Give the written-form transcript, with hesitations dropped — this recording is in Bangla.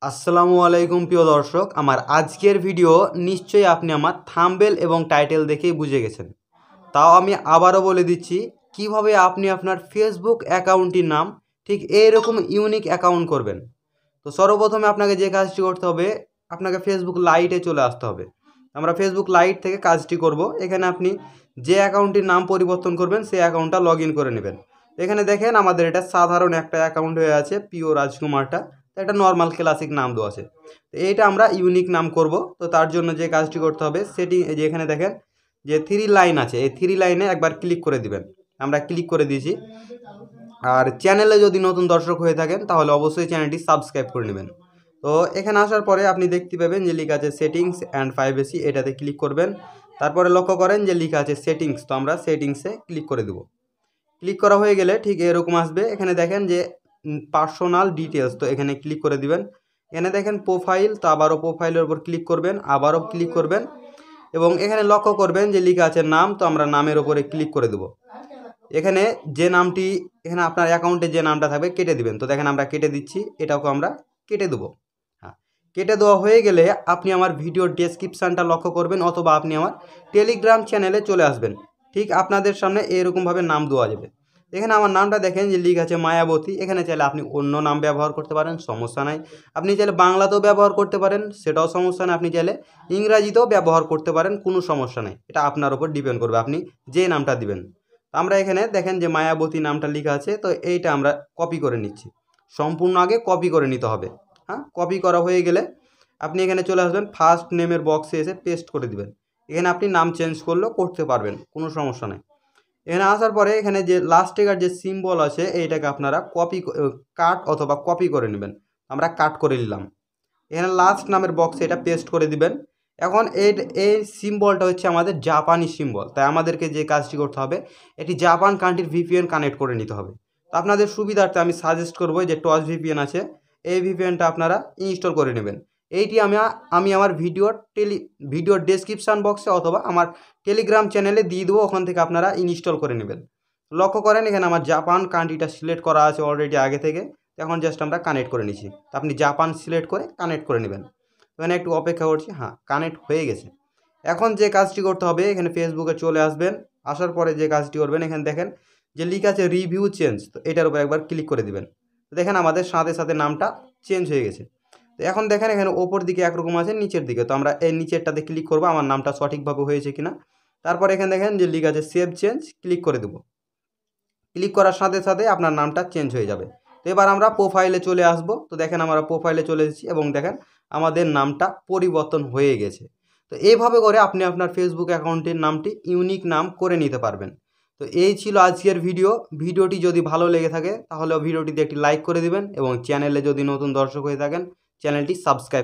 আসসালামু আলাইকুম প্রিয় দর্শক, আমার আজকের ভিডিও নিশ্চয়ই আপনি আমার থাম্বনেল এবং টাইটেল দেখেই বুঝে গেছেন। তাও আমি আবারও বলে দিচ্ছি কিভাবে আপনি আপনার ফেসবুক অ্যাকাউন্টটির নাম ঠিক এইরকম ইউনিক অ্যাকাউন্ট করবেন। তো সর্বপ্রথমে আপনাকে যে কাজটি করতে হবে, আপনাকে ফেসবুক লাইটে চলে আসতে হবে। আমরা ফেসবুক লাইট থেকে কাজটি করব। এখানে আপনি যে অ্যাকাউন্টটির নাম পরিবর্তন করবেন সেই অ্যাকাউন্টটা লগ ইন করে নেবেন। এখানে দেখেন আমাদের এটা সাধারণ একটা অ্যাকাউন্ট হয়ে আছে, পিও রাজকুমারটা। একটা নর্মাল ক্লাসিক নাম দেওয়া আছে। তো এইটা আমরা ইউনিক নাম করব। তো তার জন্য যে কাজটি করতে হবে সেটি যে এখানে দেখেন যে থ্রি লাইন আছে, এই থ্রি লাইনে একবার ক্লিক করে দিবেন। আমরা ক্লিক করে দিয়েছি। আর চ্যানেলে যদি নতুন দর্শক হয়ে থাকেন তাহলে অবশ্যই চ্যানেলটি সাবস্ক্রাইব করে নেবেন। তো এখানে আসার পরে আপনি দেখতে পাবেন যে লেখা আছে সেটিংস অ্যান্ড প্রাইভেসি, এটাতে ক্লিক করবেন। তারপরে লক্ষ্য করেন যে লেখা আছে সেটিংস, তো আমরা সেটিংসে ক্লিক করে দেবো। ক্লিক করা হয়ে গেলে ঠিক এরকম আসবে। এখানে দেখেন যে পার্সোনাল ডিটেলস, তো এখানে ক্লিক করে দিবেন। এখানে দেখেন প্রোফাইল, তো আবারও প্রোফাইলের উপর ক্লিক করবেন, আবারও ক্লিক করবেন এবং এখানে লক্ষ্য করবেন যে লেখা আছে নাম, তো আমরা নামের উপরে ক্লিক করে দেবো। এখানে যে নামটি এখানে আপনার অ্যাকাউন্টে যে নামটা থাকবে কেটে দিবেন। তো দেখেন আমরা কেটে দিচ্ছি, এটাকে আমরা কেটে দেবো। হ্যাঁ, কেটে দেওয়া হয়ে গেলে আপনি আমার ভিডিওর ডেসক্রিপশানটা লক্ষ্য করবেন অথবা আপনি আমার টেলিগ্রাম চ্যানেলে চলে আসবেন। ঠিক আপনাদের সামনে এরকমভাবে নাম দেওয়া যাবে। এখানে আমার নামটা দেখেন যে লিখ আছে মায়াবতী। এখানে চাইলে আপনি অন্য নাম ব্যবহার করতে পারেন, সমস্যা নাই। আপনি চাইলে বাংলাতেও ব্যবহার করতে পারেন, সেটাও সমস্যা নেই। আপনি চাইলে ইংরাজিতেও ব্যবহার করতে পারেন, কোনো সমস্যা নেই। এটা আপনার উপর ডিপেন্ড করবে আপনি যে নামটা দিবেন। আমরা এখানে দেখেন যে মায়াবতী নামটা লেখা আছে, তো এইটা আমরা কপি করে নিচ্ছি। সম্পূর্ণ আগে কপি করে নিতে হবে। হ্যাঁ, কপি করা হয়ে গেলে আপনি এখানে চলে আসবেন, ফার্স্ট নেমের বক্সে এসে পেস্ট করে দিবেন। এখানে আপনি নাম চেঞ্জ করলেও করতে পারবেন, কোনো সমস্যা নেই। এখানে আসার পরে এখানে যে লাস্টের যে সিম্বল আছে এইটাকে আপনারা কাট অথবা কপি করে নেবেন। আমরা কাট করে নিলাম। এখানে লাস্ট নামের বক্সে এটা পেস্ট করে দিবেন। এখন এই সিম্বলটা হচ্ছে আমাদের জাপানি সিম্বল, তাই আমাদেরকে যে কাজটি করতে হবে এটি জাপান কান্ট্রির ভিপিএন কানেক্ট করে নিতে হবে। তো আপনাদের সুবিধার্থে আমি সাজেস্ট করবো যে টস ভিপিএন আছে, এই ভিপিএনটা আপনারা ইনস্টল করে নেবেন। এইটি আমি আমার ভিডিওর ডেসক্রিপশান বক্সে অথবা আমার টেলিগ্রাম চ্যানেলে দিয়ে দেবো, ওখান থেকে আপনারা ইনস্টল করে নেবেন। লক্ষ্য করেন এখানে আমার জাপান কান্ট্রিটা সিলেক্ট করা আছে অলরেডি আগে থেকে। এখন জাস্ট আমরা কানেক্ট করে নিচ্ছি। তো আপনি জাপান সিলেক্ট করে কানেক্ট করে নেবেন। এখানে একটু অপেক্ষা করছি। হ্যাঁ, কানেক্ট হয়ে গেছে। এখন যে কাজটি করতে হবে এখানে ফেসবুকে চলে আসবেন। আসার পরে যে কাজটি করবেন এখানে দেখেন যে লেখা আছে রিভিউ চেঞ্জ, তো এটার উপর একবার ক্লিক করে দিবেন। দেখেন আমাদের সাথে সাথে নামটা চেঞ্জ হয়ে গেছে। তো এখন দেখেন এখানে ওপর দিকে একরকম আছে, নিচের দিকে, তো আমরা এই নিচেরটাতে ক্লিক করবো আমার নামটা সঠিকভাবে হয়েছে কিনা। তারপর এখানে দেখেন যে লেখা আছে সেভ চেঞ্জ, ক্লিক করে দেবো। ক্লিক করার সাথে সাথে আপনার নামটা চেঞ্জ হয়ে যাবে। তো এবার আমরা প্রোফাইলে চলে আসব। তো দেখেন আমরা প্রোফাইলে চলে এসেছি এবং দেখেন আমাদের নামটা পরিবর্তন হয়ে গেছে। তো এইভাবে করে আপনি আপনার ফেসবুক অ্যাকাউন্টের নামটি ইউনিক নাম করে নিতে পারবেন। তো এই ছিল আজকের ভিডিওটি যদি ভালো লেগে থাকে তাহলে ভিডিওটিতে একটি লাইক করে দিবেন এবং চ্যানেলে যদি নতুন দর্শক হয়ে থাকেন চ্যানেলটি সাবস্ক্রাইব